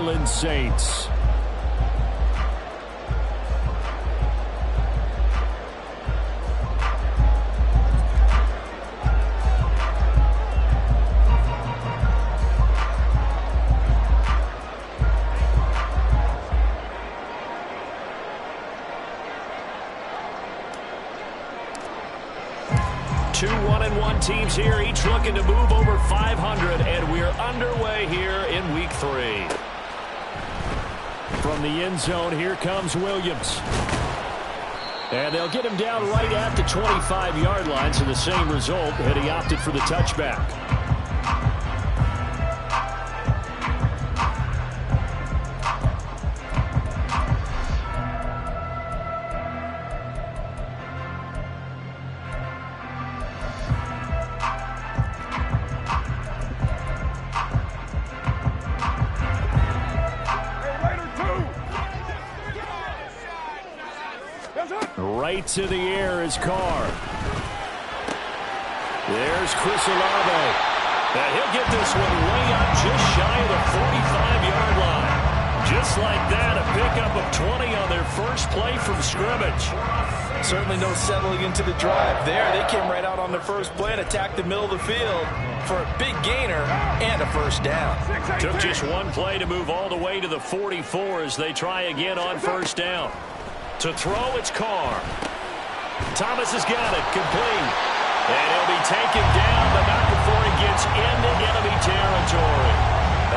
Orleans Saints. Two 1-1 teams here, each looking to move over 500, and we're underway here in week 3. From the end zone, here comes Williams. And they'll get him down right at the 25-yard line, so the same result, and he opted for the touchback. Right to the air is Carr. There's Chris Olave. And he'll get this one way up just shy of the 45-yard line. Just like that, a pickup of 20 on their first play from scrimmage. Certainly no settling into the drive there. They came right out on their first play and attacked the middle of the field for a big gainer and a first down. Took just one play to move all the way to the 44 as they try again on first down. To throw, it's Carr. Thomas has got it, complete. And he'll be taken down, but not before he gets into enemy territory.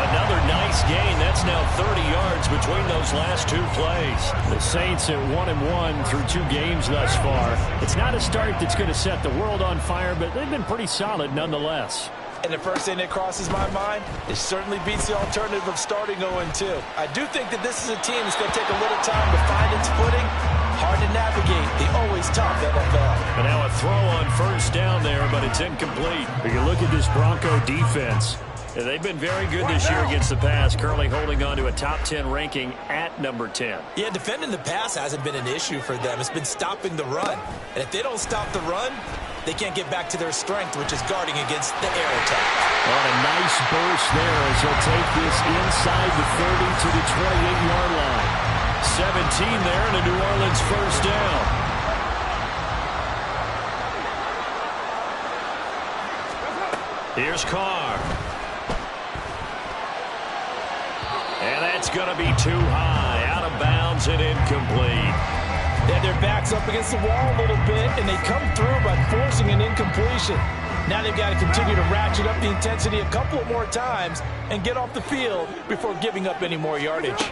Another nice gain. That's now 30 yards between those last two plays. The Saints at 1-1 through 2 games thus far. It's not a start that's going to set the world on fire, but they've been pretty solid nonetheless. And the first thing that crosses my mind, it certainly beats the alternative of starting 0-2. I do think that this is a team that's going to take a little time to find its footing. Hard to navigate the always tough NFL. And now a throw on first down there, but it's incomplete. But you look at this Bronco defense. They've been very good this year against the pass, currently holding on to a top 10 ranking at number 10. Yeah, defending the pass hasn't been an issue for them. It's been stopping the run. And if they don't stop the run, they can't get back to their strength, which is guarding against the air attack. On a nice burst there as he'll take this inside the 30 to the 28-yard line. 17 there and a New Orleans first down. Here's Carr. And that's going to be too high. Out of bounds and incomplete. They had their backs up against the wall a little bit, and they come through by forcing an incompletion. Now they've got to continue to ratchet up the intensity a couple of more times and get off the field before giving up any more yardage.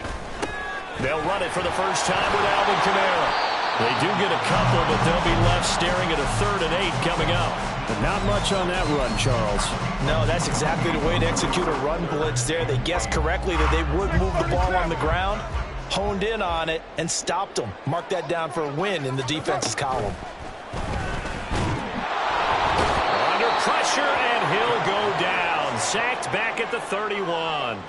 They'll run it for the first time with Alvin Kamara. They do get a couple, but they'll be left staring at a 3rd and 8 coming up. But not much on that run, Charles. No, that's exactly the way to execute a run blitz there. They guessed correctly that they would move the ball on the ground, honed in on it, and stopped them. Mark that down for a win in the defense's column. Under pressure, and he'll go down. Sacked back at the 31.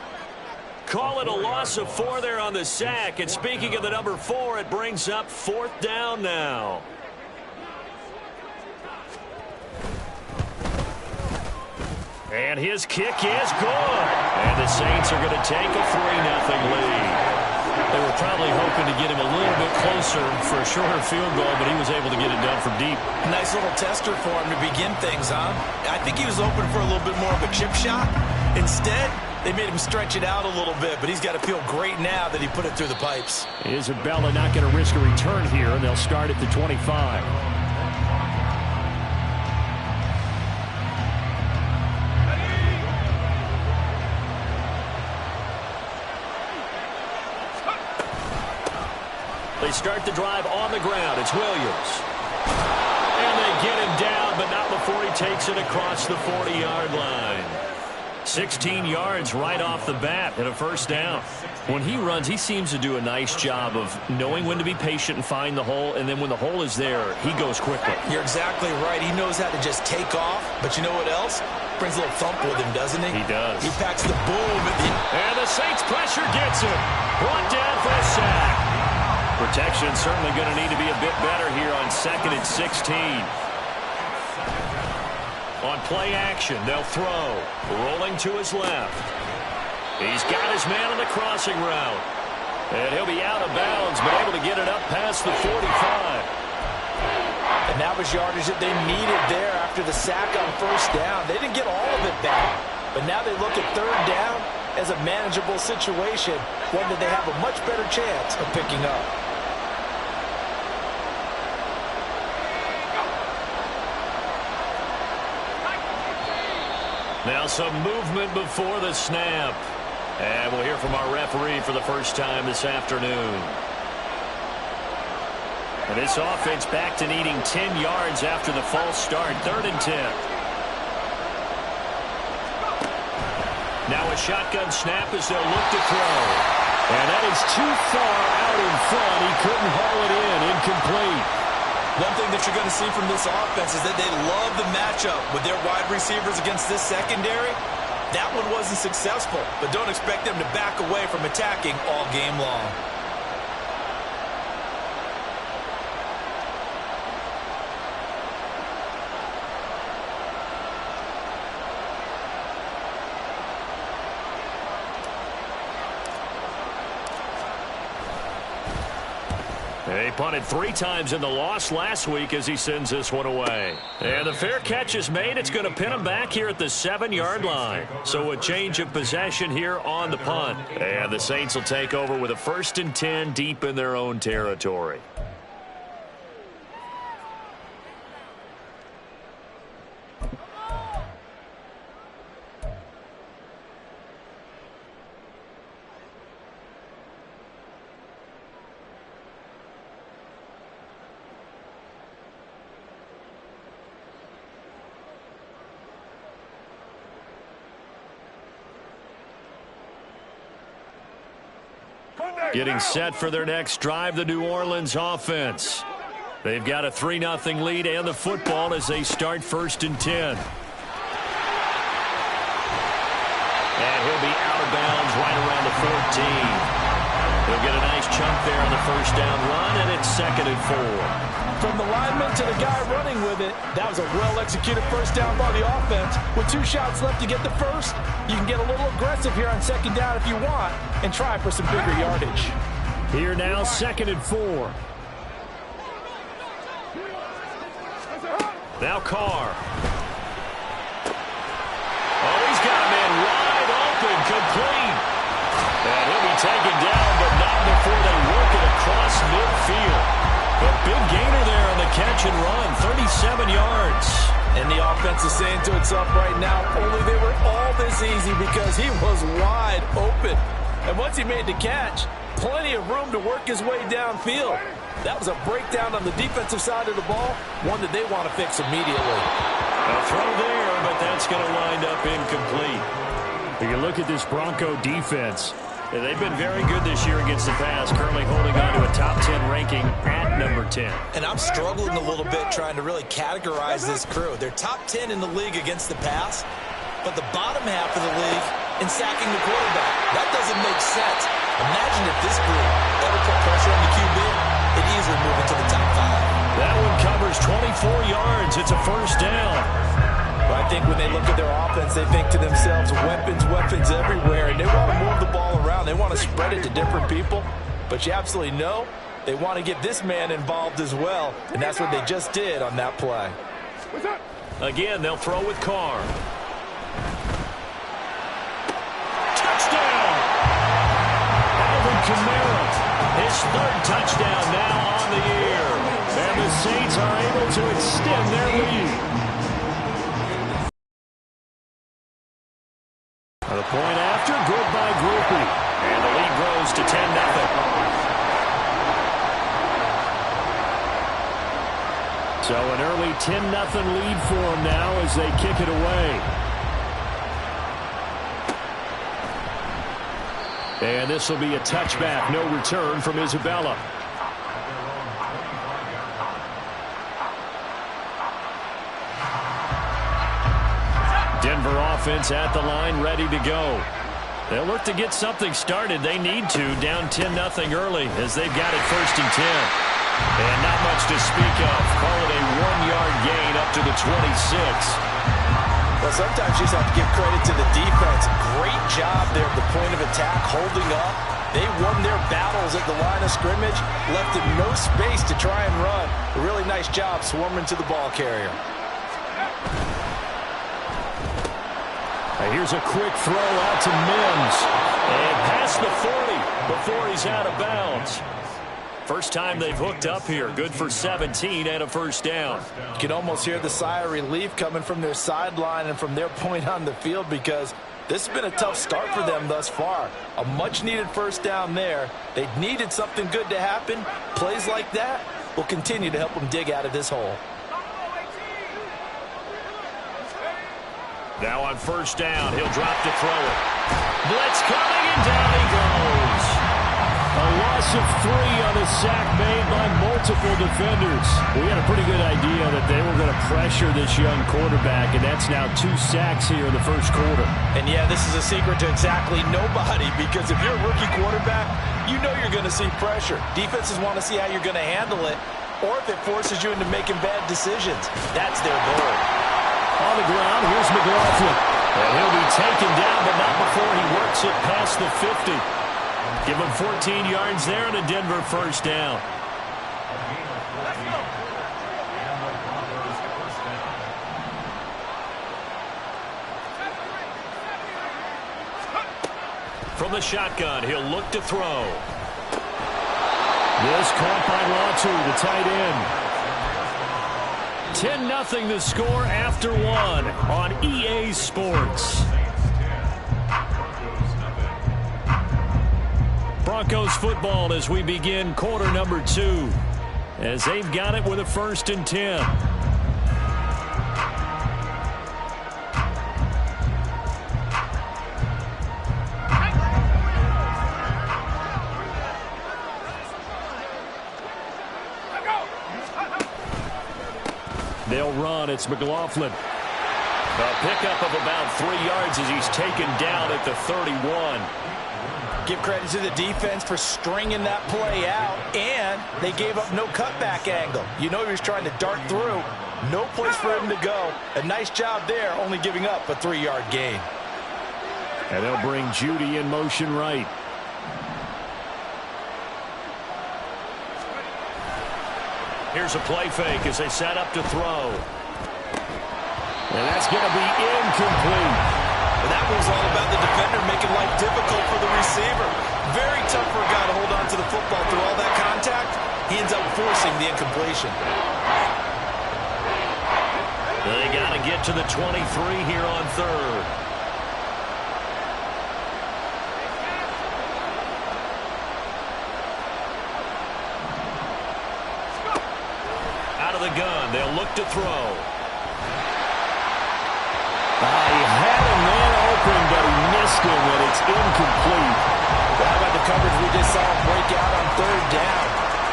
Call it a loss of 4 there on the sack. And speaking of the number 4, it brings up 4th down now. And his kick is good. And the Saints are going to take a 3-0 lead. They were probably hoping to get him a little bit closer for a shorter field goal, but he was able to get it done from deep. Nice little tester for him to begin things, huh? I think he was open for a little bit more of a chip shot. Instead, they made him stretch it out a little bit, but he's got to feel great now that he put it through the pipes. Isabella not going to risk a return here, and they'll start at the 25. They start the drive on the ground. It's Williams. And they get him down, but not before he takes it across the 40-yard line. 16 yards right off the bat and a first down. When he runs, he seems to do a nice job of knowing when to be patient and find the hole, and then when the hole is there, he goes quickly. You're exactly right. He knows how to just take off, but you know what else? Brings a little thump with him, doesn't he? He does. He packs the boom. And the Saints pressure gets him. Brought down for a sack. Protection certainly going to need to be a bit better here on 2nd and 16. On play action, they'll throw. Rolling to his left. He's got his man on the crossing route. And he'll be out of bounds, but able to get it up past the 45. And that was yardage that they needed there after the sack on first down. They didn't get all of it back, but now they look at third down as a manageable situation, one that they have a much better chance of picking up. Now some movement before the snap. And we'll hear from our referee for the first time this afternoon. And this offense back to needing 10 yards after the false start. 3rd and 10. Now a shotgun snap as they'll look to throw. And that is too far out in front. He couldn't haul it in. Incomplete. One thing that you're going to see from this offense is that they love the matchup with their wide receivers against this secondary. That one wasn't successful, but don't expect them to back away from attacking all game long. They punted 3 times in the loss last week as he sends this one away. And the fair catch is made. It's going to pin him back here at the 7-yard line. So a change of possession here on the punt. And the Saints will take over with a 1st and 10 deep in their own territory. Getting set for their next drive, the New Orleans offense. They've got a 3-0 lead and the football as they start 1st and 10. And he'll be out of bounds right around the 14. He'll get a nice chunk there on the first down run, and it's 2nd and 4. From the lineman to the guy running with it, that was a well-executed first down by the offense. With 2 shots left to get the first, you can get a little aggressive here on 2nd down if you want and try for some bigger yardage. Here now, 2nd and 4. Now Carr. Oh, he's got a man wide open, complete. And he'll be taken down, but not before they work it across midfield. A big gainer there on the catch and run, 37 yards. And the offense is saying to itself right now, only they were all this easy because he was wide open. And once he made the catch, plenty of room to work his way downfield. That was a breakdown on the defensive side of the ball, one that they want to fix immediately. A throw there, but that's going to wind up incomplete. If you look at this Bronco defense, they've been very good this year against the pass, currently holding on to a top 10 ranking at number 10. And I'm struggling a little bit trying to really categorize this crew. They're top 10 in the league against the pass, but the bottom half of the league in sacking the quarterback. That doesn't make sense. Imagine if this group ever put pressure on the QB, it easily move into the top 5. That one covers 24 yards. It's a first down. I think when they look at their offense, they think to themselves, weapons, weapons everywhere, and they want to move the ball around. They want to spread it to different people, but you absolutely know they want to get this man involved as well, and that's what they just did on that play. Again, they'll throw with Carr. Touchdown! Alvin Kamara, his 3rd touchdown now on the year, and the Saints are able to extend their lead. The point after, good by Groupie. And the lead grows to 10-0. So an early 10-0 lead for them now as they kick it away. And this will be a touchback, no return from Isabella. Denver offense at the line, ready to go. They'll look to get something started. They need to, down 10-0 early as they've got it 1st and 10. And not much to speak of. Call it a 1-yard gain up to the 26. Well, sometimes you just have to give credit to the defense. Great job there at the point of attack, holding up. They won their battles at the line of scrimmage, left them no space to try and run. A really nice job swarming to the ball carrier. Here's a quick throw out to Mims. And past the 40 before he's out of bounds. First time they've hooked up here. Good for 17 and a first down. You can almost hear the sigh of relief coming from their sideline and from their point on the field, because this has been a tough start for them thus far. A much-needed first down there. They needed something good to happen. Plays like that will continue to help them dig out of this hole. Now on first down, he'll drop to throw it. Blitz coming, and down he goes. A loss of 3 on a sack made by multiple defenders. We had a pretty good idea that they were going to pressure this young quarterback, and that's now 2 sacks here in the first quarter. And yeah, this is a secret to exactly nobody, because if you're a rookie quarterback, you know you're going to see pressure. Defenses want to see how you're going to handle it, or if it forces you into making bad decisions. That's their goal. On the ground, here's McLaughlin. And he'll be taken down, but not before he works it past the 50. Give him 14 yards there and a Denver first down. From the shotgun, he'll look to throw. This caught by Latu, the tight end. 10-0 the score after 1 on EA Sports. Broncos football as we begin quarter number 2, as they've got it with a 1st and 10. They'll run. It's McLaughlin. A pickup of about 3 yards as he's taken down at the 31. Give credit to the defense for stringing that play out, and they gave up no cutback angle. You know he was trying to dart through. No place for him to go. A nice job there, only giving up a 3-yard gain. And they'll bring Judy in motion right. Here's a play fake as they set up to throw. And that's going to be incomplete. That was all about the defender making life difficult for the receiver. Very tough for a guy to hold on to the football through all that contact. He ends up forcing the incompletion. They got to get to the 23 here on 3rd. Out of the gun, they'll look to throw. He had a man open, but he missed him, and it's incomplete. Well, how about the coverage we just saw him break out on 3rd down?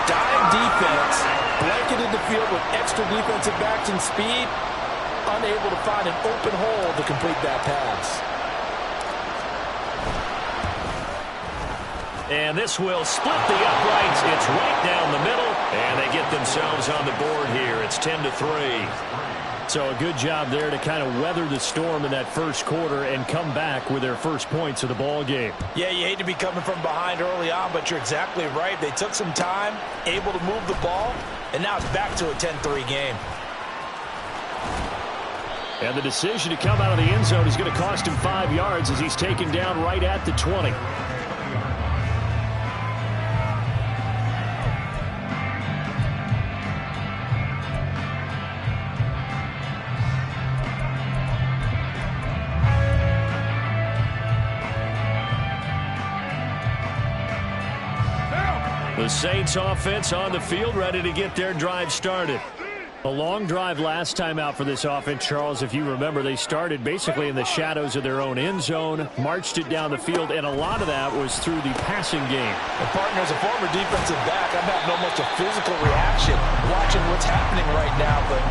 Dime defense, blanketed the field with extra defensive backs and speed, unable to find an open hole to complete that pass. And this will split the uprights. It's right down the middle, and they get themselves on the board here. It's 10-3. So a good job there to kind of weather the storm in that first quarter and come back with their first points of the ball game. Yeah, you hate to be coming from behind early on, but you're exactly right. They took some time, able to move the ball, and now it's back to a 10-3 game. And the decision to come out of the end zone is going to cost him 5 yards as he's taken down right at the 20. The Saints offense on the field, ready to get their drive started. A long drive last time out for this offense, Charles. If you remember, they started basically in the shadows of their own end zone, marched it down the field, and a lot of that was through the passing game. And partner, as a former defensive back, I'm having almost a physical reaction watching what's happening right now. But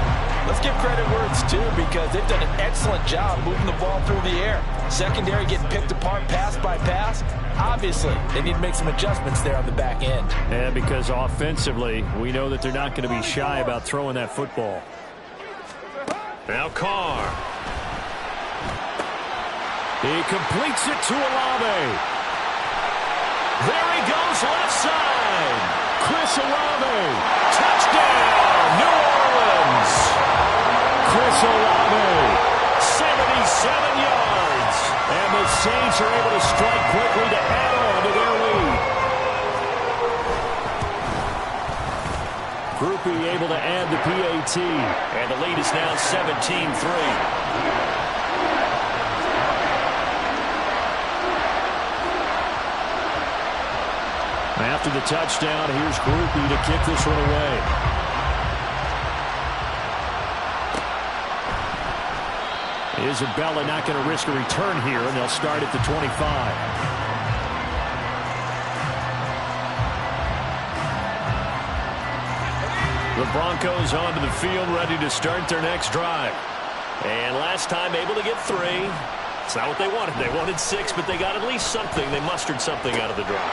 let's give credit where it's due, because they've done an excellent job moving the ball through the air. Secondary getting picked apart pass by pass. Obviously, they need to make some adjustments there on the back end. And because offensively, we know that they're not going to be shy about throwing that football. Now Carr. He completes it to Olave. There he goes, left side. Chris Olave. Touchdown, New Orleans. Chris Olave, 77 yards. And the Saints are able to strike quickly to add on to their lead. Groupie able to add the PAT. And the lead is now 17-3. After the touchdown, here's Groupie to kick this one away. Isabella not going to risk a return here, and they'll start at the 25. The Broncos onto the field, ready to start their next drive. And last time able to get 3. It's not what they wanted. They wanted 6, but they got at least something. They mustered something out of the drive.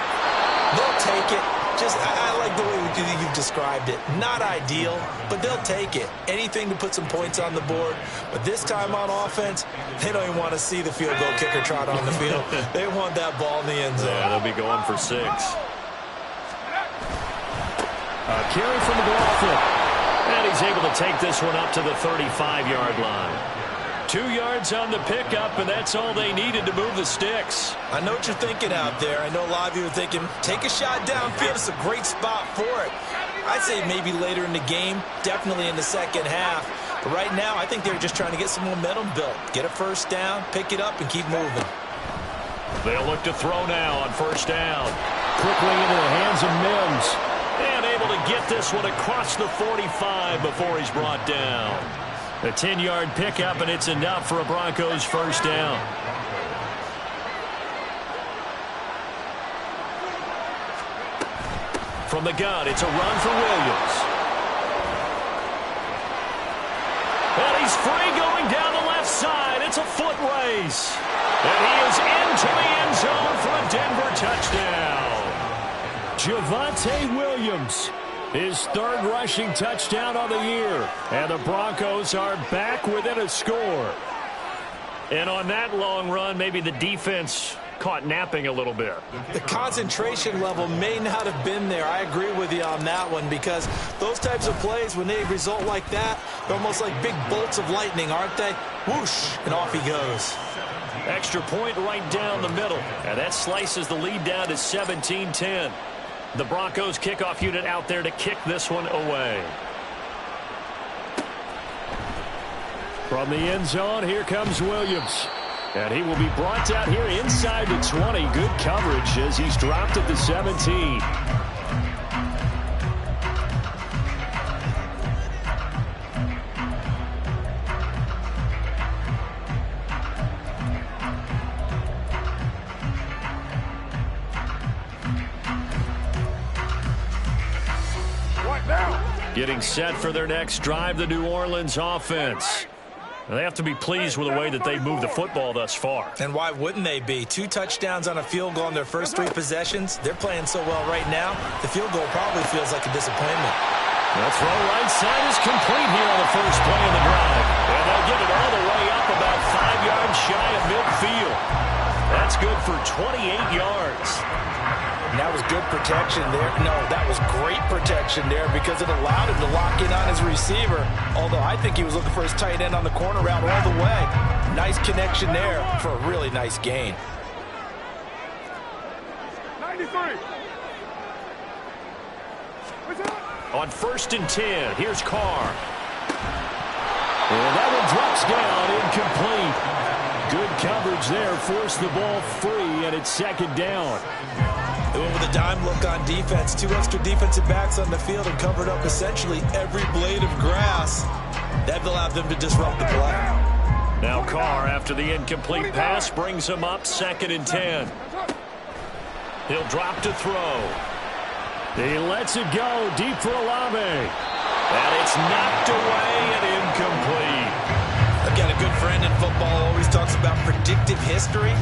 They'll take it. I like the way you've described it. Not ideal, but they'll take it. Anything to put some points on the board. But this time on offense, they don't even want to see the field goal kicker trot on the field. They want that ball in the end zone. Yeah, they'll be going for 6. A carry from McLaughlin. And he's able to take this one up to the 35-yard line. 2 yards on the pickup, and that's all they needed to move the sticks. I know what you're thinking out there. I know a lot of you are thinking, take a shot downfield. It's a great spot for it. I'd say maybe later in the game, definitely in the second half. But right now, I think they're just trying to get some momentum built. Get a first down, pick it up, and keep moving. They'll look to throw now on first down. Quickly into the hands of Mims. And able to get this one across the 45 before he's brought down. A 10-yard pickup, and it's enough for a Broncos first down. From the gun, it's a run for Williams. And he's free going down the left side. It's a foot race. And he is into the end zone for a Denver touchdown. Javonte Williams. His 3rd rushing touchdown of the year. And the Broncos are back within a score. And on that long run, maybe the defense caught napping a little bit. The concentration level may not have been there. I agree with you on that one, because those types of plays, when they result like that, they're almost like big bolts of lightning, aren't they? Whoosh, and off he goes. Extra point right down the middle. And that slices the lead down to 17-10. The Broncos kickoff unit out there to kick this one away. From the end zone, here comes Williams. And he will be brought down here inside the 20. Good coverage as he's dropped at the 17. Getting set for their next drive, the New Orleans offense. They have to be pleased with the way that they moved the football thus far. And why wouldn't they be? 2 touchdowns on a field goal in their first 3 possessions. They're playing so well right now, the field goal probably feels like a disappointment. The throw right side is complete here on the first play of the drive. And they'll get it all the way up about 5 yards shy of midfield. That's good for 28 yards. And that was good protection there. No, that was great protection there, because it allowed him to lock in on his receiver. Although I think he was looking for his tight end on the corner route all the way. Nice connection there for a really nice gain. 93. On 1st and 10, here's Carr. And that one drops down, incomplete. Good coverage there, forced the ball free, and it's 2nd down. They went with a dime look on defense. 2 extra defensive backs on the field and covered up essentially every blade of grass. That allowed them to disrupt the play. Now Carr, after the incomplete pass, brings him up 2nd and 10. He'll drop to throw. He lets it go deep for Olave. And it's knocked away and incomplete. I've got a good friend in football, always talks about predictive history.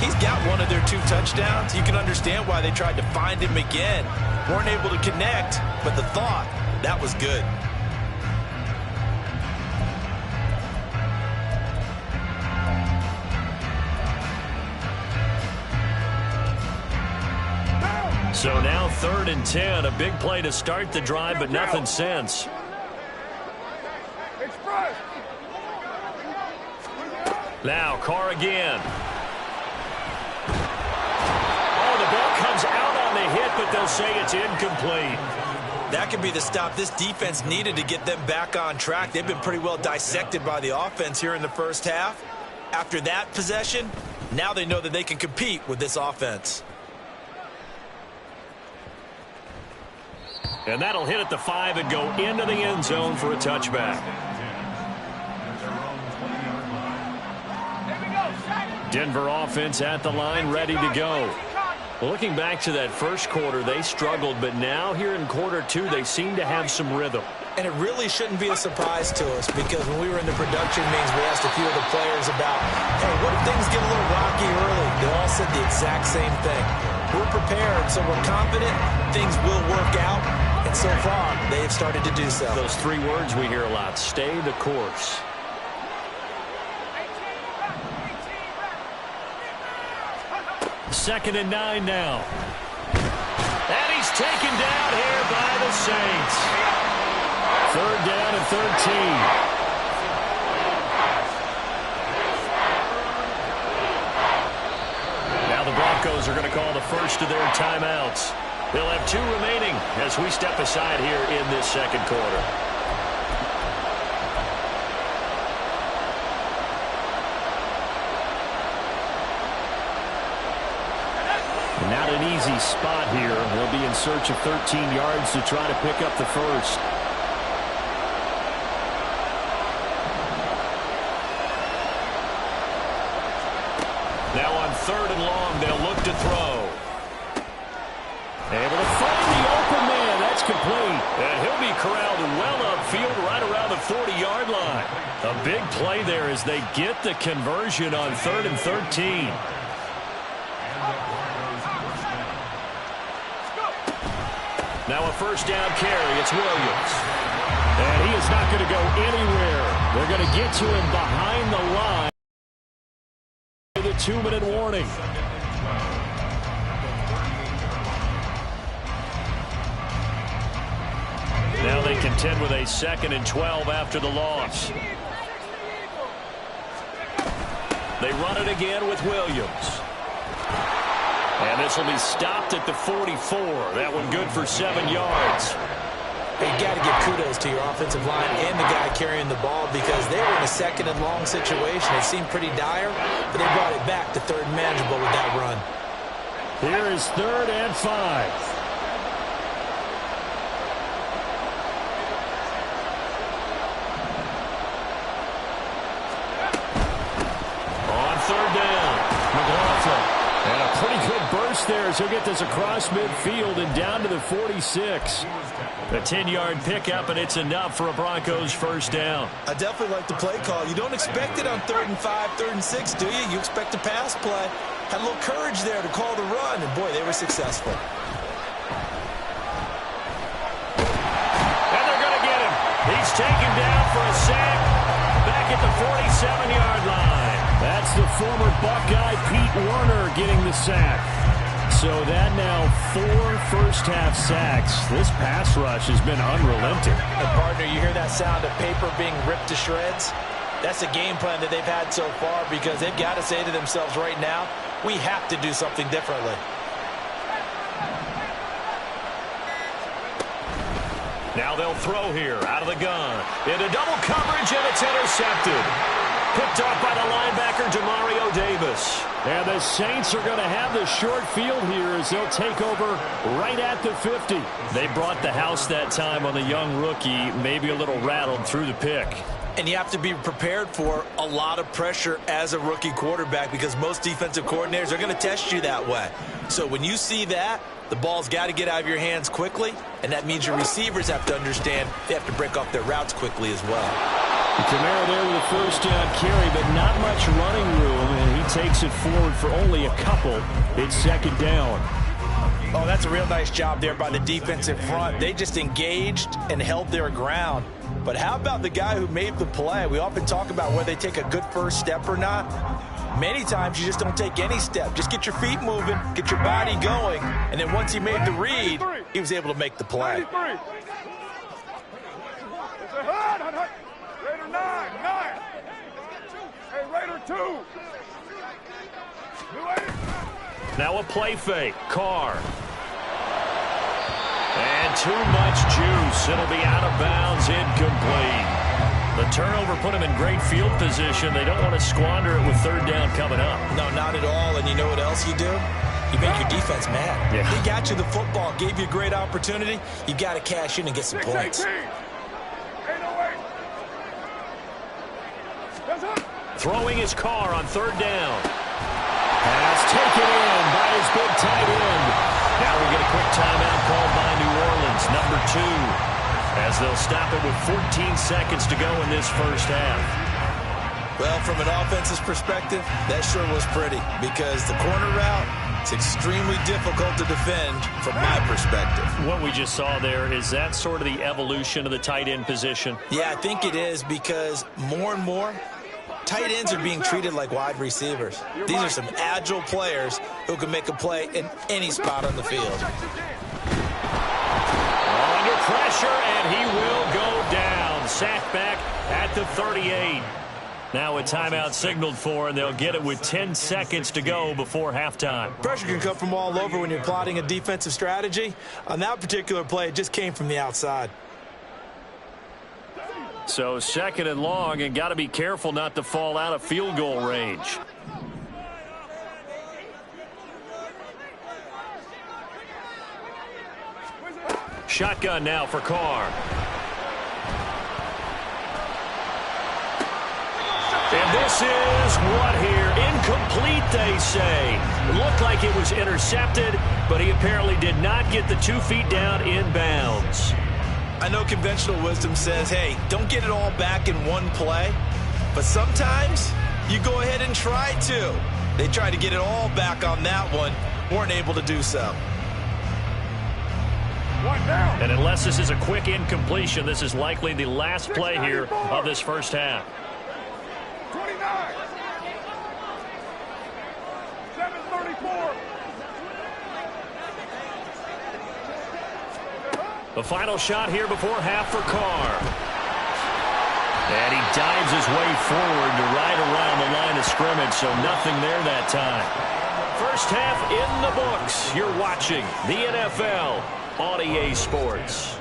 He's got one of their 2 touchdowns. You can understand why they tried to find him again. Weren't able to connect, but the thought, that was good. So now 3rd and 10. A big play to start the drive, but nothing since. Now Carr again. Oh, the ball comes out on the hit, but they'll say it's incomplete. That could be the stop this defense needed to get them back on track. They've been pretty well dissected by the offense here in the first half. After that possession, now they know that they can compete with this offense. And that'll hit at the 5 and go into the end zone for a touchback. Denver offense at the line, ready to go. Looking back to that first quarter, they struggled, but now here in quarter 2, they seem to have some rhythm. And it really shouldn't be a surprise to us, because when we were in the production meetings, we asked a few of the players about, hey, what if things get a little rocky early? They all said the exact same thing. We're prepared, so we're confident things will work out. And so far, they have started to do so. Those 3 words we hear a lot: stay the course. Second and 9 now. And he's taken down here by the Saints. 3rd down and 13. Now the Broncos are going to call the first of their timeouts. They'll have 2 remaining as we step aside here in this second quarter. Not an easy spot here. They'll be in search of 13 yards to try to pick up the first. Now on 3rd and long, they'll look to throw. Able to find the open man. That's complete. And he'll be corralled well upfield right around the 40-yard line. A big play there as they get the conversion on 3rd and 13. Now a first down carry. It's Williams. And he is not going to go anywhere. They're going to get to him behind the line. The 2-minute warning. Now they contend with a 2nd and 12 after the loss. They run it again with Williams. And this will be stopped at the 44. That one good for 7 yards. You got to give kudos to your offensive line and the guy carrying the ball, because they were in a 2nd and long situation. It seemed pretty dire, but they brought it back to 3rd and manageable with that run. Here is 3rd and 5. And a pretty good burst there as he'll get this across midfield and down to the 46. A 10-yard pickup, and it's enough for a Broncos first down. I definitely like the play call. You don't expect it on 3rd and 5, 3rd and 6, do you? You expect a pass play. Had a little courage there to call the run, and boy, they were successful. And they're going to get him. He's taken down for a sack back at the 47-yard line. That's the former Buckeye Pete Werner getting the sack. So that now 4 first-half sacks. This pass rush has been unrelenting. And partner, you hear that sound of paper being ripped to shreds? That's the game plan that they've had so far, because they've got to say to themselves right now, we have to do something differently. Now they'll throw here out of the gun. Into double coverage, and it's intercepted. Picked off by the linebacker, Demario Davis. And the Saints are going to have the short field here as they'll take over right at the 50. They brought the house that time on the young rookie, maybe a little rattled through the pick. And you have to be prepared for a lot of pressure as a rookie quarterback, because most defensive coordinators are going to test you that way. So when you see that, the ball's got to get out of your hands quickly, and that means your receivers have to understand they have to break off their routes quickly as well. Kamara there with a first down carry, but not much running room, and he takes it forward for only a couple. It's 2nd down. Oh, that's a real nice job there by the defensive front. They just engaged and held their ground. But how about the guy who made the play? We often talk about whether they take a good first step or not. Many times you just don't take any step. Just get your feet moving, get your body going, and then once he made the read, he was able to make the play. Raider 9. Hey, Raider 2. Now a play fake. Carr. And too much juice. It'll be out of bounds, incomplete. The turnover put him in great field position. They don't want to squander it with third down coming up. No, not at all. And you know what else you do? You make your defense mad. Yeah. They got you the football, gave you a great opportunity. You got to cash in and get some points. Throwing his Carr on third down. Pass taken in by his big tight end. Now we get a quick timeout called by New Orleans, number 2, as they'll stop it with 14 seconds to go in this first half. Well, from an offensive perspective, that sure was pretty because the corner route, it's extremely difficult to defend from my perspective. What we just saw there, is that sort of the evolution of the tight end position? Yeah, I think it is because more and more, tight ends are being treated like wide receivers. These are some agile players who can make a play in any spot on the field. Under pressure, and he will go down. Sacked back at the 38. Now a timeout signaled for, and they'll get it with 10 seconds to go before halftime. Pressure can come from all over when you're plotting a defensive strategy. On that particular play, it just came from the outside. So second and long, and got to be careful not to fall out of field goal range. Shotgun now for Carr. And this is what here? Incomplete, they say. It looked like it was intercepted, but he apparently did not get the 2 feet down in bounds. I know conventional wisdom says, hey, don't get it all back in one play. But sometimes you go ahead and try to. They tried to get it all back on that one. Weren't able to do so. And unless this is a quick incompletion, this is likely the last play here of this first half. 29. 7:34. The final shot here before half for Carr. And he dives his way forward to right around the line of scrimmage, so nothing there that time. First half in the books. You're watching the NFL on EA Sports.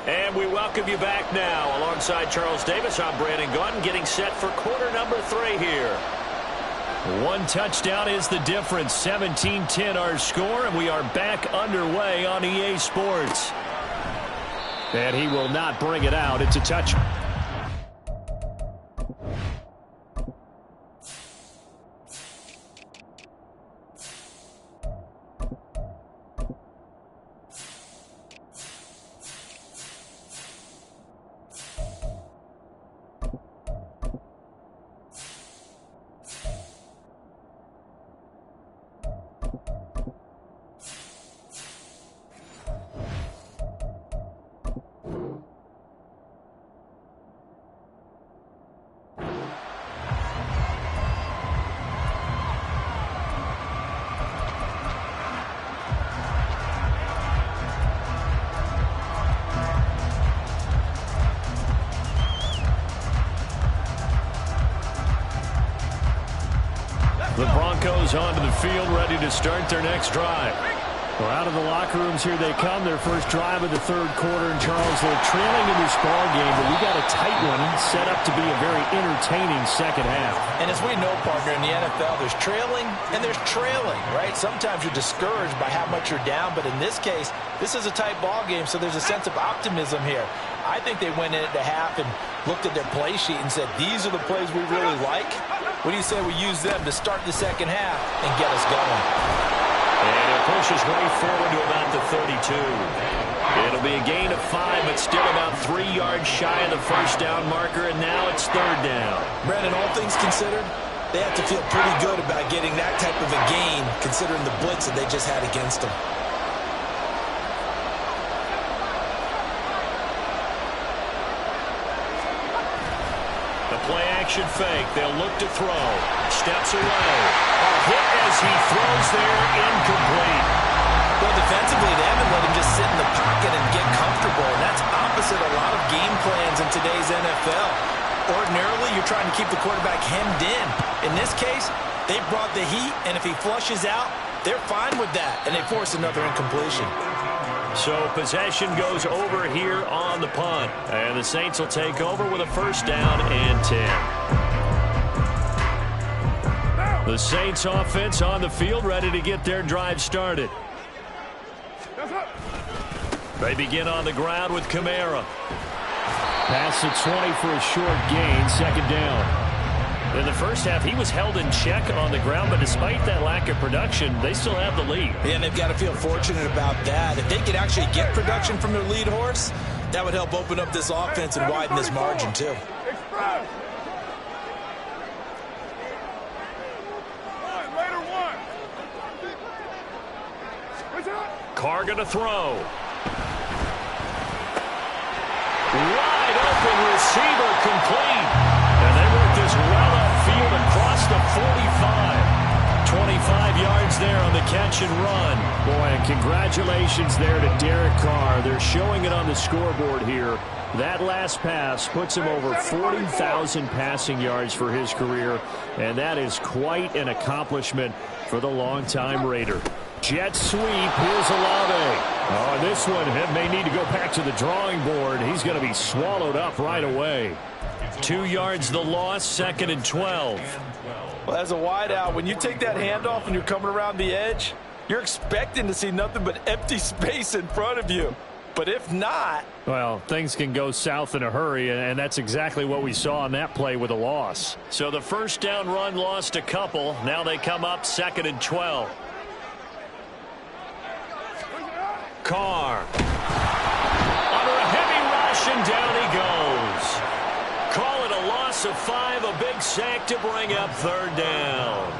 And we welcome you back now. Alongside Charles Davis, I'm Brandon Gaudin, getting set for quarter number 3 here. One touchdown is the difference. 17-10 our score, and we are back underway on EA Sports. And he will not bring it out. It's a touchdown. The Broncos onto the field, ready to start their next drive. Well, out of the locker rooms here they come, their first drive of the third quarter. And Charles, they're trailing in this ball game, but we got a tight one set up to be a very entertaining second half. And as we know, partner, in the NFL, there's trailing and there's trailing, right? Sometimes you're discouraged by how much you're down, but in this case, this is a tight ball game, so there's a sense of optimism here. I think they went in at the half and looked at their play sheet and said, these are the plays we really like. What do you say we use them to start the second half and get us going? And it pushes way forward to about the 32. It'll be a gain of 5, but still about 3 yards shy of the first down marker, and now it's third down. Brandon, all things considered, They have to feel pretty good about getting that type of a gain, considering the blitz that they just had against them. The play-action fake. They'll look to throw. Steps away. A hit as he throws there, incomplete. Well, defensively, they haven't let him just sit in the pocket and get comfortable, and that's opposite a lot of game plans in today's NFL. Ordinarily, you're trying to keep the quarterback hemmed in. In this case, they brought the heat, and if he flushes out, they're fine with that, and they force another incompletion. So possession goes over here on the punt, and the Saints will take over with a first down and 10. The Saints offense on the field, ready to get their drive started. They begin on the ground with Kamara. Pass to 20 for a short gain, second down. In the first half, he was held in check on the ground, but despite that lack of production, they still have the lead. Yeah, and they've got to feel fortunate about that. If they could actually get production from their lead horse, that would help open up this offense and widen this margin, too. Carr going to throw. Wide open receiver, complete. And they work this well upfield across the 45. 25 yards there on the catch and run. Boy, and congratulations there to Derek Carr. They're showing it on the scoreboard here. That last pass puts him over 40,000 passing yards for his career, and that is quite an accomplishment for the longtime Raider. Jet sweep. Here's Olave. Oh, and this one may need to go back to the drawing board. He's going to be swallowed up right away. 2 yards the loss, second and 12. Well, as a wideout, when you take that handoff and you're coming around the edge, you're expecting to see nothing but empty space in front of you. But if not... Well, things can go south in a hurry, and that's exactly what we saw on that play with a loss. So the first down run lost a couple. Now they come up second and 12. Carr. Under a heavy rush, and down he goes. Call it a loss of 5, a big sack to bring up third down.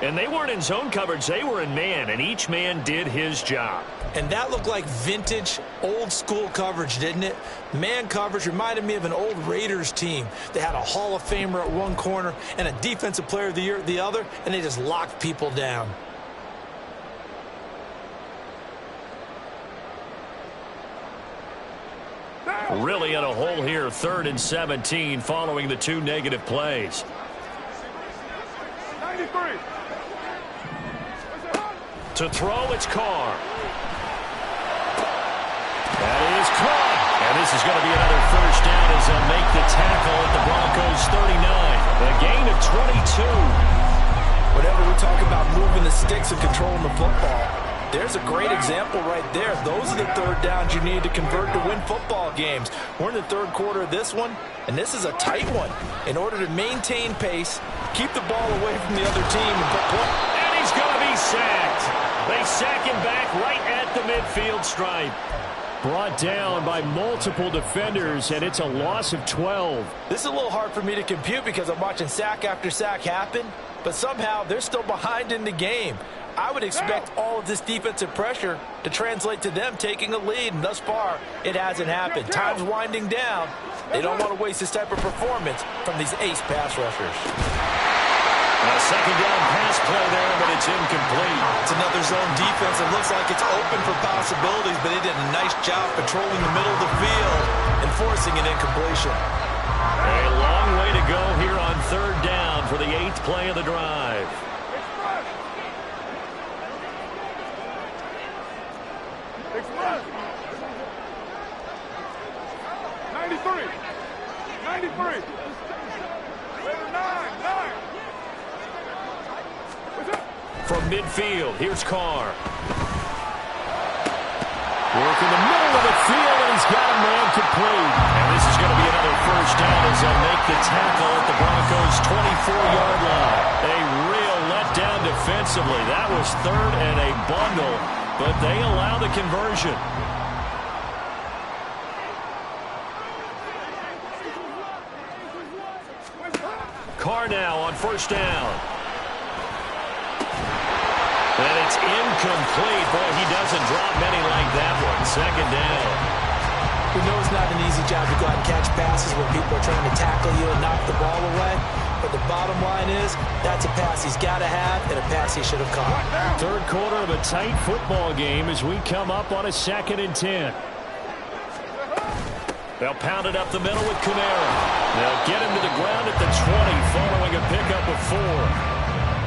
And they weren't in zone coverage, they were in man, and each man did his job. And that looked like vintage, old-school coverage, didn't it? Man coverage reminded me of an old Raiders team. They had a Hall of Famer at one corner and a Defensive Player of the Year at the other, and they just locked people down. Really in a hole here, third and 17, following the 2 negative plays. 93. To throw, it's Carr. That is caught. And this is going to be another first down as they'll make the tackle at the Broncos 39. A gain of 22. Whenever we talk about moving the sticks and controlling the football, there's a great example right there. Those are the third downs you need to convert to win football games. We're in the third quarter of this one, and this is a tight one. In order to maintain pace, keep the ball away from the other team, and put point. And he's going to be sacked. They sack him back right at the midfield stripe. Brought down by multiple defenders, and it's a loss of 12. This is a little hard for me to compute because I'm watching sack after sack happen, but somehow they're still behind in the game. I would expect all of this defensive pressure to translate to them taking a lead, and thus far, it hasn't happened. Time's winding down. They don't want to waste this type of performance from these ace pass rushers. A second down pass play there, but it's incomplete. It's another zone defense. It looks like it's open for possibilities, but they did a nice job patrolling the middle of the field and forcing an incompletion. A long way to go here on third down for the 8th play of the drive. Express. 93. 93. 9. From midfield, here's Carr. Work in the middle of the field, and he's got a man complete. And this is going to be another first down as they'll make the tackle at the Broncos' 24-yard line. A real letdown defensively. That was third and a bundle, but they allow the conversion. Carr now on first down. And it's incomplete. Boy, he doesn't drop many like that one. Second down. We know it's not an easy job to go out and catch passes where people are trying to tackle you and knock the ball away. But the bottom line is, that's a pass he's got to have and a pass he should have caught. Third quarter of a tight football game as we come up on a 2nd and 10. They'll pound it up the middle with Kamara. They'll get him to the ground at the 20 following a pickup of 4.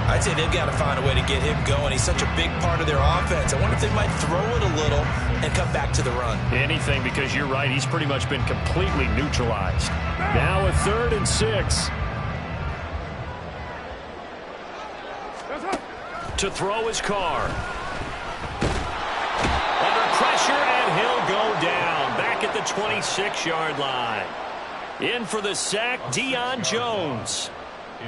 I'd say they've got to find a way to get him going. He's such a big part of their offense. I wonder if they might throw it a little and come back to the run. Anything, because you're right. He's pretty much been completely neutralized. Now a 3rd and 6. To throw his Carr. Under pressure, and he'll go down. Back at the 26-yard line. In for the sack, Deion Jones.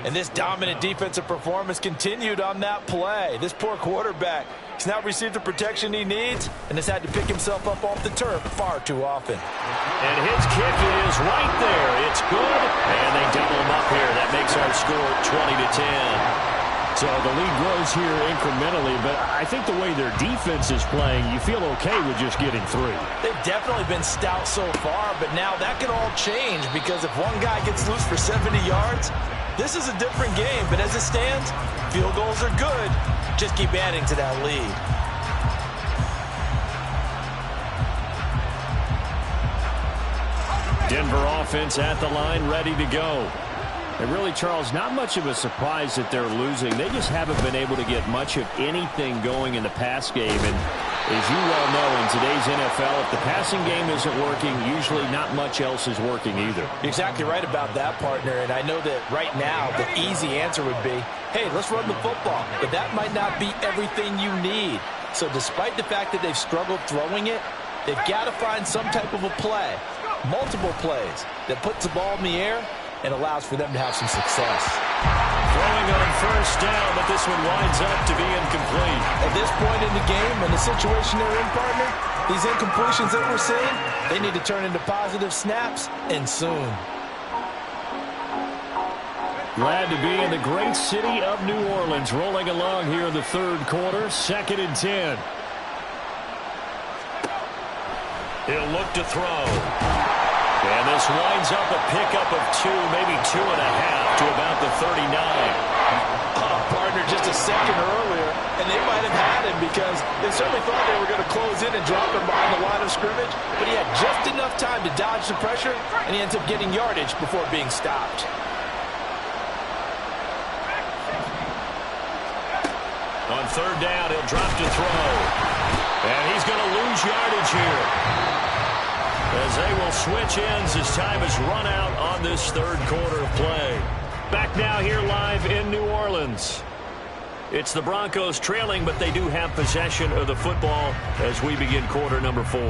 And this dominant defensive performance continued on that play. This poor quarterback has not received the protection he needs and has had to pick himself up off the turf far too often. And his kick is right there. It's good. And they double him up here. That makes our score 20-10. So the lead grows here incrementally, but I think the way their defense is playing, you feel okay with just getting 3. They've definitely been stout so far, but now that could all change because if one guy gets loose for 70 yards, this is a different game. But as it stands, field goals are good. Just keep adding to that lead. Denver offense at the line, ready to go. And really, Charles, not much of a surprise that they're losing. They just haven't been able to get much of anything going in the pass game. And as you well know, in today's NFL, if the passing game isn't working, usually not much else is working either. You're exactly right about that, partner. And I know that right now the easy answer would be, hey, let's run the football. But that might not be everything you need. So despite the fact that they've struggled throwing it, they've got to find some type of a play, multiple plays, that puts the ball in the air and allows for them to have some success. Throwing on first down, but this one winds up to be incomplete. At this point in the game and the situation they're in, partner, these incompletions that we're seeing, they need to turn into positive snaps, and soon. Glad to be in the great city of New Orleans, rolling along here in the third quarter, 2nd and 10. He'll look to throw. And this winds up a pickup of 2, maybe 2.5 to about the 39. Partner, just a second earlier, and they might have had him because they certainly thought they were going to close in and drop him behind the line of scrimmage, but he had just enough time to dodge the pressure, and he ends up getting yardage before being stopped. On 3rd down, he'll drop to throw. And he's going to lose yardage here, as they will switch ends as time has run out on this third quarter of play. Back now here live in New Orleans. It's the Broncos trailing, but they do have possession of the football as we begin quarter number 4.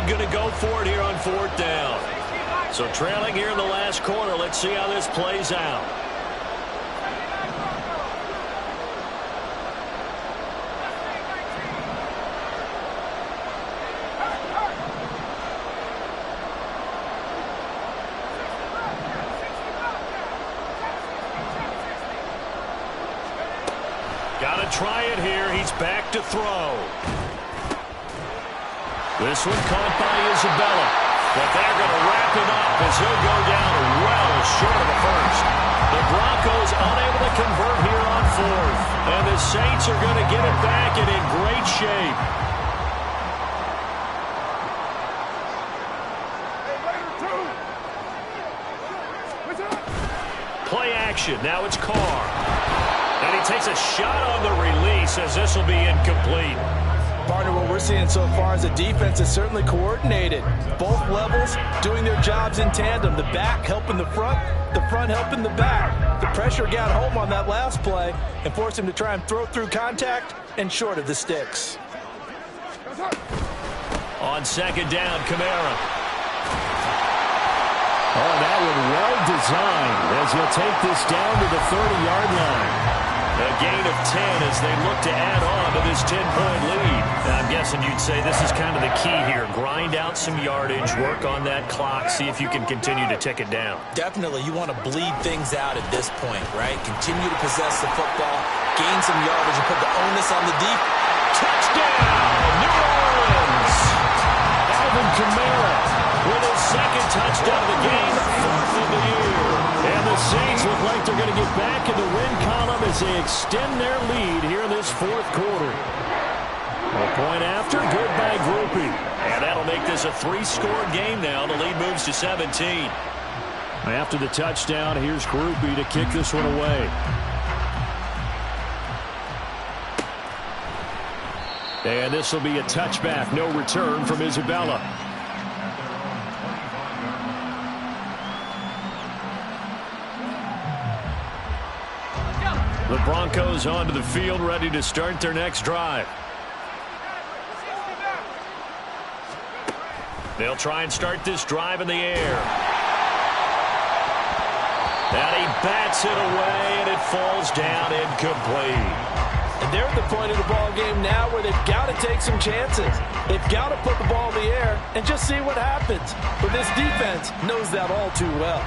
Going to go for it here on 4th down. So trailing here in the last quarter. Let's see how this plays out. Got to try it here. He's back to throw. This one caught by Isabella, but they're going to wrap him up as he'll go down well short of the first. The Broncos unable to convert here on 4th, and the Saints are going to get it back and in great shape. Play action. Now it's Carr. And he takes a shot on the release as this will be incomplete. Partner, what we're seeing so far is a defense that's certainly coordinated. Both levels doing their jobs in tandem. The back helping the front helping the back. The pressure got home on that last play and forced him to try and throw through contact and short of the sticks. On 2nd down, Kamara. Oh, that one well designed as he'll take this down to the 30-yard line. A gain of 10 as they look to add on to this 10-point lead. And I'm guessing you'd say this is kind of the key here. Grind out some yardage, work on that clock, see if you can continue to tick it down. Definitely, you want to bleed things out at this point, right? Continue to possess the football, gain some yardage, and put the onus on the deep. Touchdown, New Orleans! Alvin Kamara with his second touchdown of the game, fourth of the year. And the Saints look like they're going to get back in the win column as they extend their lead here in this fourth quarter. A point after, good by Groupie. And that'll make this a 3-score game now. The lead moves to 17. After the touchdown, here's Groupie to kick this one away. And this will be a touchback. No return from Isabella. The Broncos onto the field, ready to start their next drive. They'll try and start this drive in the air. And he bats it away, and it falls down incomplete. And they're at the point of the ball game now where they've got to take some chances. They've got to put the ball in the air and just see what happens. But this defense knows that all too well.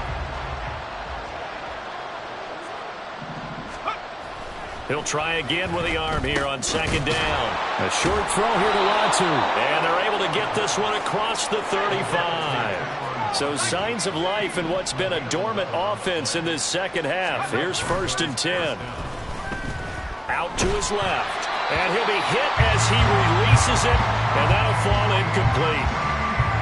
He'll try again with the arm here on second down. A short throw here to Latu. And they're able to get this one across the 35. So signs of life in what's been a dormant offense in this second half. Here's 1st and 10. Out to his left. And he'll be hit as he releases it. And that'll fall incomplete.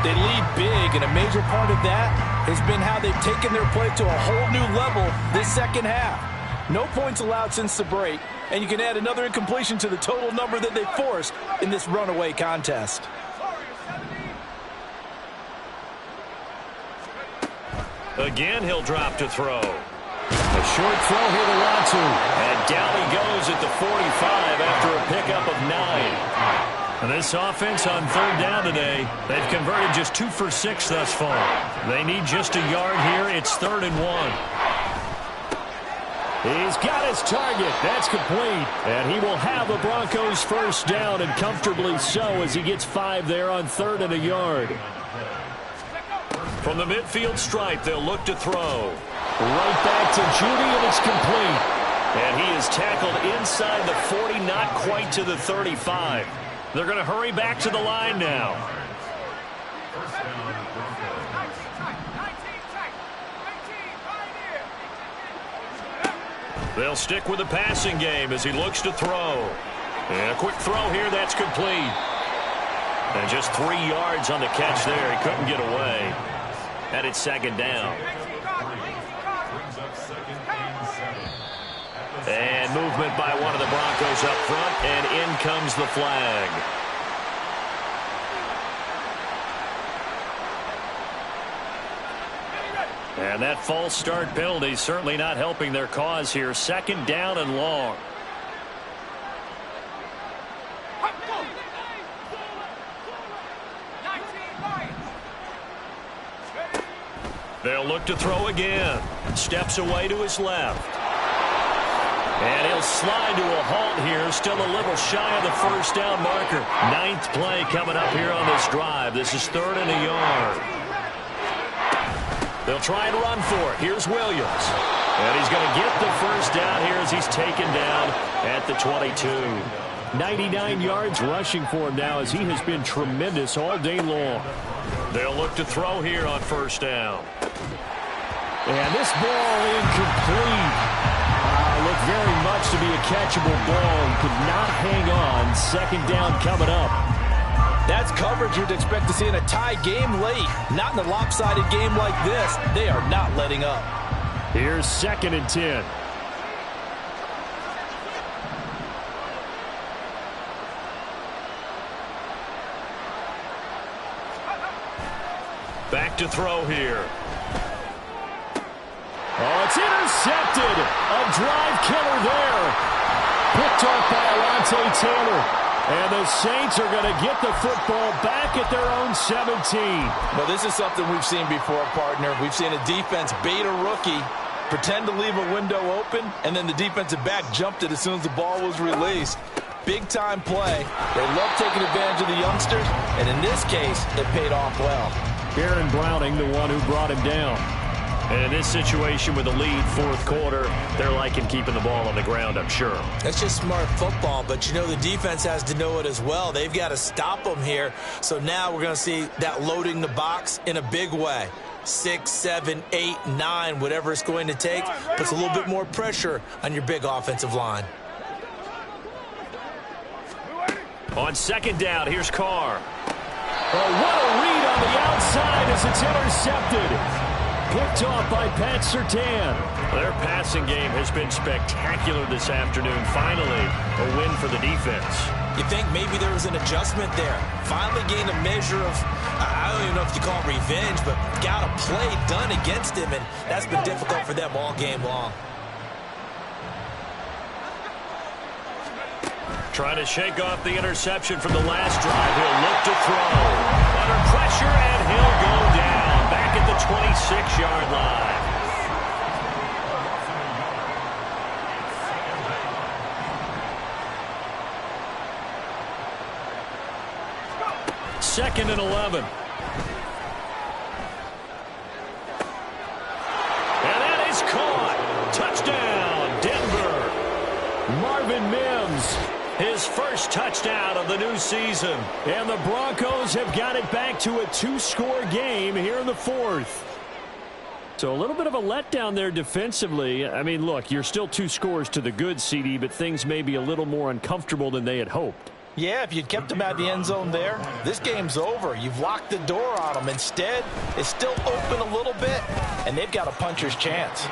They lead big, and a major part of that has been how they've taken their play to a whole new level this second half. No points allowed since the break, and you can add another incompletion to the total number that they forced in this runaway contest. Again, he'll drop to throw. A short throw here to Latu. And down he goes at the 45 after a pickup of 9. And this offense on third down today, they've converted just 2 for 6 thus far. They need just a yard here. It's 3rd and 1. He's got his target. That's complete. And he will have the Broncos first down, and comfortably so as he gets 5 there on 3rd and a yard. From the midfield stripe, they'll look to throw. Right back to Judy, and it's complete. And he is tackled inside the 40, not quite to the 35. They're going to hurry back to the line now. They'll stick with the passing game as he looks to throw. And a quick throw here, that's complete. And just 3 yards on the catch there. He couldn't get away. And it's 2nd down. And movement by one of the Broncos up front, and in comes the flag. And that false start penalty certainly not helping their cause here. 2nd down and long. They'll look to throw again. Steps away to his left. And he'll slide to a halt here. Still a little shy of the first down marker. 9th play coming up here on this drive. This is 3rd and a yard. They'll try and run for it. Here's Williams. And he's going to get the first down here as he's taken down at the 22. 99 yards rushing for him now as he has been tremendous all day long. They'll look to throw here on 1st down. And this ball incomplete. Looked very much to be a catchable ball. Could not hang on. 2nd down coming up. That's coverage you'd expect to see in a tie game late. Not in a lopsided game like this. They are not letting up. Here's 2nd and 10. Back to throw here. Oh, it's intercepted. A drive killer there. Picked off by Alontae Taylor. And the Saints are going to get the football back at their own 17. Well, this is something we've seen before, partner. We've seen a defense bait a rookie, pretend to leave a window open, and then the defensive back jumped it as soon as the ball was released. Big-time play. They love taking advantage of the youngsters, and in this case, it paid off well. Aaron Browning, the one who brought him down. And in this situation with the lead, fourth quarter, they're liking keeping the ball on the ground, I'm sure. That's just smart football, but you know the defense has to know it as well. They've got to stop them here. So now we're going to see that loading the box in a big way. 6, 7, 8, 9, whatever it's going to take, puts a little bit more pressure on your big offensive line. On second down, here's Carr. Oh, what a read on the outside as it's intercepted. Picked off by Pat Surtain. Their passing game has been spectacular this afternoon. Finally, a win for the defense. You think maybe there was an adjustment there. Finally gained a measure of, I don't even know if you call it revenge, but got a play done against him, and that's been difficult for them all game long. Trying to shake off the interception from the last drive. He'll look to throw. Under pressure, and he'll go down. Back at the 26-yard line. Second and 11. And that is caught. Touchdown, Denver. Marvin Mims, his first touchdown of the new season. And the Broncos have got it back to a 2-score game here in the fourth. So a little bit of a letdown there defensively. I mean, look, you're still 2 scores to the good, CD, but things may be a little more uncomfortable than they had hoped. Yeah, if you'd kept them at the end zone there, this game's over. You've locked the door on them. Instead, it's still open a little bit, and they've got a puncher's chance.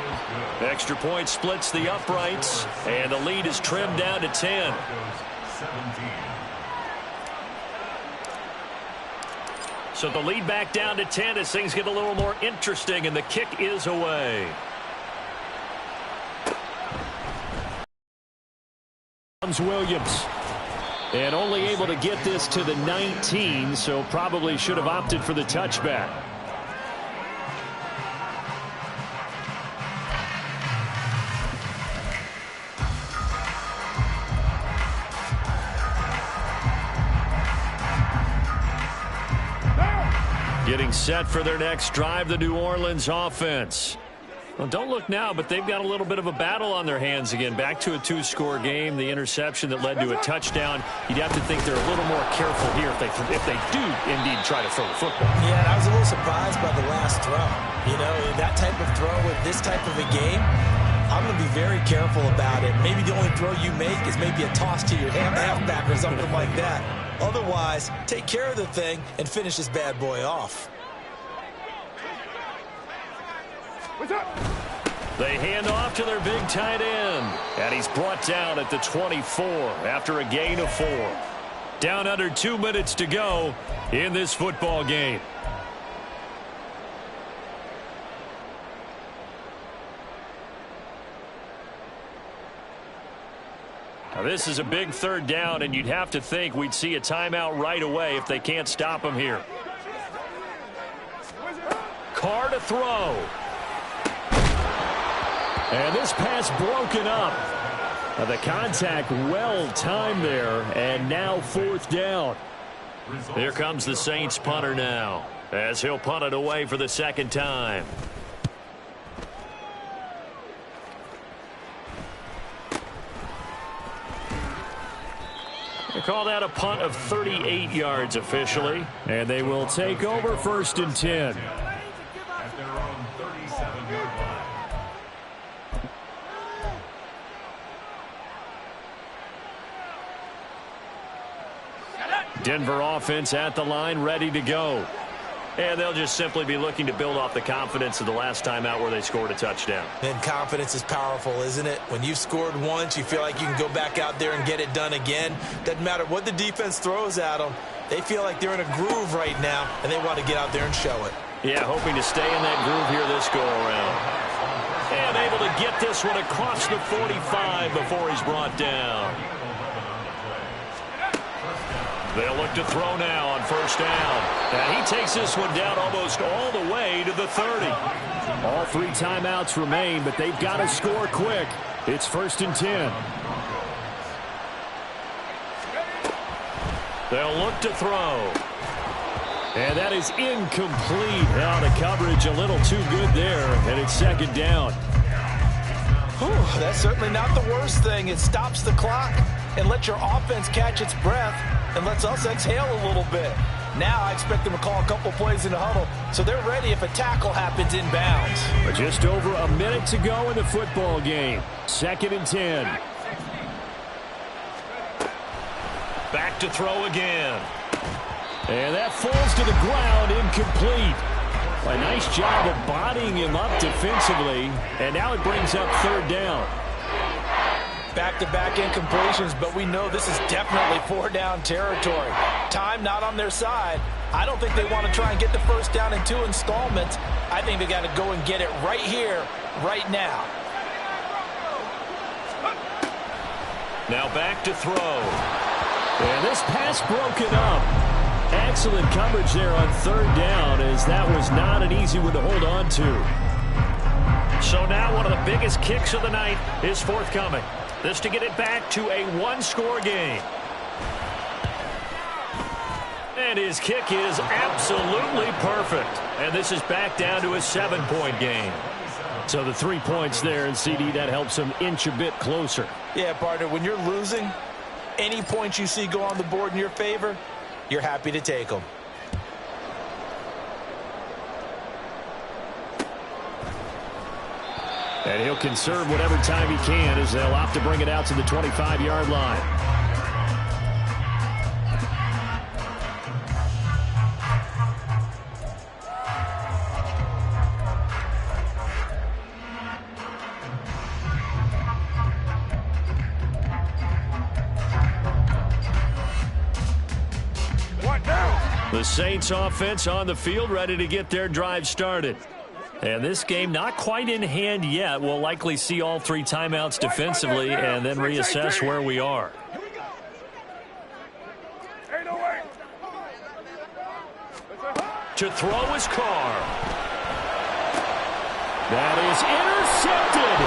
Extra point splits the uprights, and the lead is trimmed down to 10. So the lead back down to 10 as things get a little more interesting, and the kick is away. Comes Williams. And only able to get this to the 19, so probably should have opted for the touchback. Getting set for their next drive, the New Orleans offense. Well, don't look now, but they've got a little bit of a battle on their hands again. Back to a 2-score game. The interception that led to a touchdown. You'd have to think they're a little more careful here if they do indeed try to throw the football. Yeah, and I was a little surprised by the last throw. You know, that type of throw with this type of a game, I'm going to be very careful about it. Maybe the only throw you make is maybe a toss to your halfback or something like that. Otherwise, take care of the thing and finish this bad boy off. They hand off to their big tight end. And he's brought down at the 24 after a gain of 4. Down under 2 minutes to go in this football game. Now this is a big third down, and you'd have to think we'd see a timeout right away if they can't stop him here. Carr to throw. And this pass broken up. The contact well timed there, and now fourth down. Here comes the Saints punter now, as he'll punt it away for the second time. They call that a punt of 38 yards officially, and they will take over first and 10. Denver offense at the line, ready to go. And they'll just simply be looking to build off the confidence of the last time out where they scored a touchdown. And confidence is powerful, isn't it? When you've scored once, you feel like you can go back out there and get it done again. Doesn't matter what the defense throws at them. They feel like they're in a groove right now, and they want to get out there and show it. Yeah, hoping to stay in that groove here this go-around. And able to get this one across the 45 before he's brought down. They'll look to throw now on first down. And he takes this one down almost all the way to the 30. All 3 timeouts remain, but they've got to score quick. It's 1st and 10. They'll look to throw. And that is incomplete. Now the coverage a little too good there, and it's 2nd down. Whew, that's certainly not the worst thing. It stops the clock and lets your offense catch its breath and lets us exhale a little bit. Now I expect them to call a couple plays in the huddle so they're ready if a tackle happens inbounds. But just over a minute to go in the football game. 2nd and 10. Back to throw again. And that falls to the ground, incomplete. A nice job of bodying him up defensively, and now it brings up 3rd down. Back-to-back incompletions, but we know this is definitely 4-down territory. Time not on their side. I don't think they want to try and get the first down in 2 installments. I think they got to go and get it right here, right now. Now back to throw. And this pass broken up. Excellent coverage there on 3rd down, as that was not an easy one to hold on to. So now one of the biggest kicks of the night is forthcoming. This to get it back to a 1-score game. And his kick is absolutely perfect. And this is back down to a 7-point game. So the 3 points there, and CD, that helps him inch a bit closer. Yeah, partner, when you're losing, any points you see go on the board in your favor, you're happy to take them. And he'll conserve whatever time he can as they'll opt to bring it out to the 25-yard line. The Saints offense on the field, ready to get their drive started. And this game not quite in hand yet. We'll likely see all 3 timeouts defensively and then reassess where we are. To throw is Carr. That is intercepted.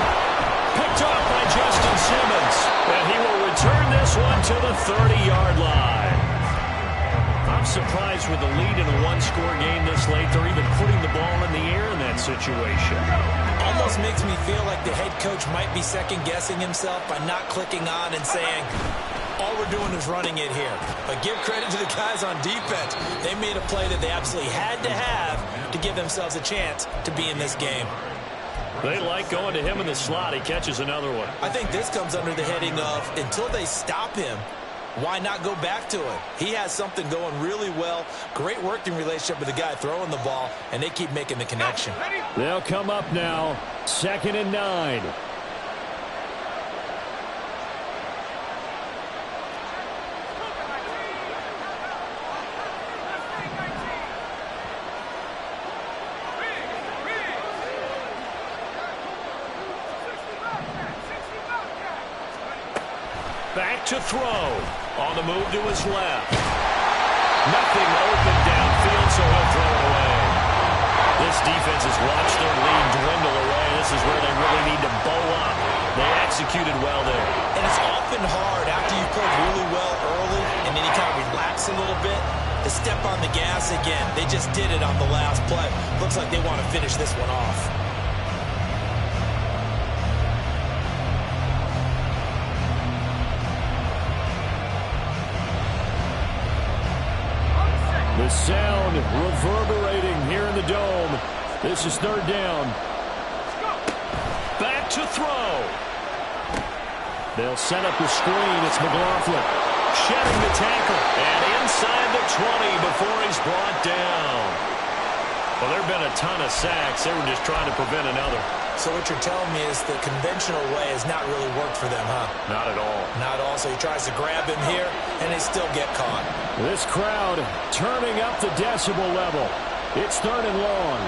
Picked off by Justin Simmons. And he will return this one to the 30-yard line. I'm surprised with the lead in a 1-score game this late. They're even putting the ball in the air in that situation. Almost makes me feel like the head coach might be second-guessing himself by not clicking on and saying, all we're doing is running it here. But give credit to the guys on defense. They made a play that they absolutely had to have to give themselves a chance to be in this game. They like going to him in the slot. He catches another one. I think this comes under the heading of, until they stop him, why not go back to it? He has something going really well. Great working relationship with the guy throwing the ball, and they keep making the connection. They'll come up now, 2nd and 9. Back to throw. On the move to his left. Nothing open downfield, so he'll throw it away. This defense has watched their lead dwindle away. This is where they really need to bow up. They executed well there. And it's often hard after you played really well early and then you kind of relax a little bit to step on the gas again. They just did it on the last play. Looks like they want to finish this one off. The sound reverberating here in the dome. This is 3rd down. Back to throw. They'll set up the screen. It's McLaughlin. Shedding the tackle. And inside the 20 before he's brought down. Well, there have been a ton of sacks. They were just trying to prevent another. So what you're telling me is the conventional way has not really worked for them, huh? Not at all. Not at all. So he tries to grab him here, and they still get caught. This crowd turning up the decibel level. It's 3rd and long.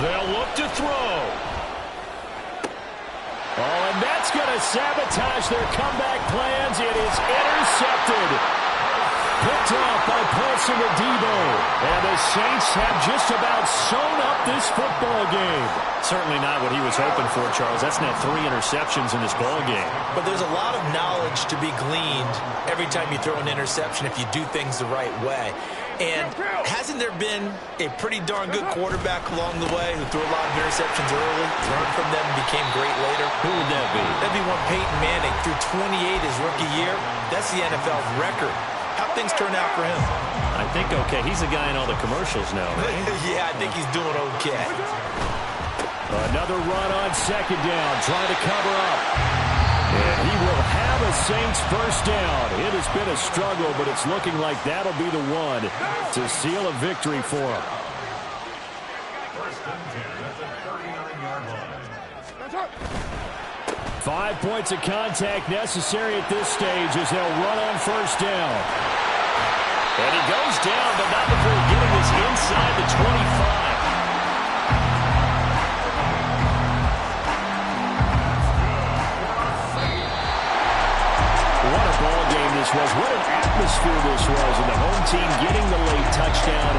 They'll look to throw. And that's going to sabotage their comeback plans. It is intercepted. Picked off by Paulson Adebo. And the Saints have just about sewn up this football game. Certainly not what he was hoping for, Charles. That's now 3 interceptions in this ball game. But there's a lot of knowledge to be gleaned every time you throw an interception if you do things the right way. And hasn't there been a pretty darn good quarterback along the way who threw a lot of interceptions early, learned from them, and became great later? Who would that be? That'd be one Peyton Manning. Threw 28 his rookie year. That's the NFL's record. How'd things turn out for him? I think okay. He's the guy in all the commercials now, right? Yeah, I think he's doing okay. Another run on second down, trying to cover up. And he will have a Saints first down. It has been a struggle, but it's looking like that'll be the one to seal a victory for him. 5 points of contact necessary at this stage as they'll run on first down. And he goes down, but not before getting this inside the 25. What a ball game this was. What an atmosphere this was. And the home team getting the late touchdown,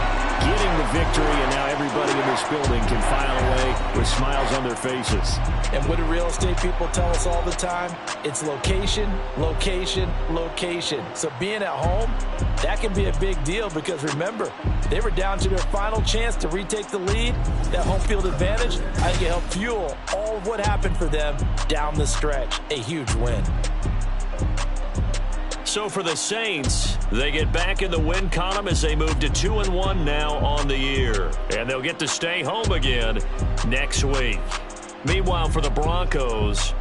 getting the victory, and now everybody in this building can file away with smiles on their faces. And what do real estate people tell us all the time? It's location, location, location. So being at home, that can be a big deal because remember, they were down to their final chance to retake the lead. That home field advantage, I think it helped fuel all of what happened for them down the stretch. A huge win. So for the Saints, they get back in the win column as they move to 2-1 now on the year. And they'll get to stay home again next week. Meanwhile, for the Broncos,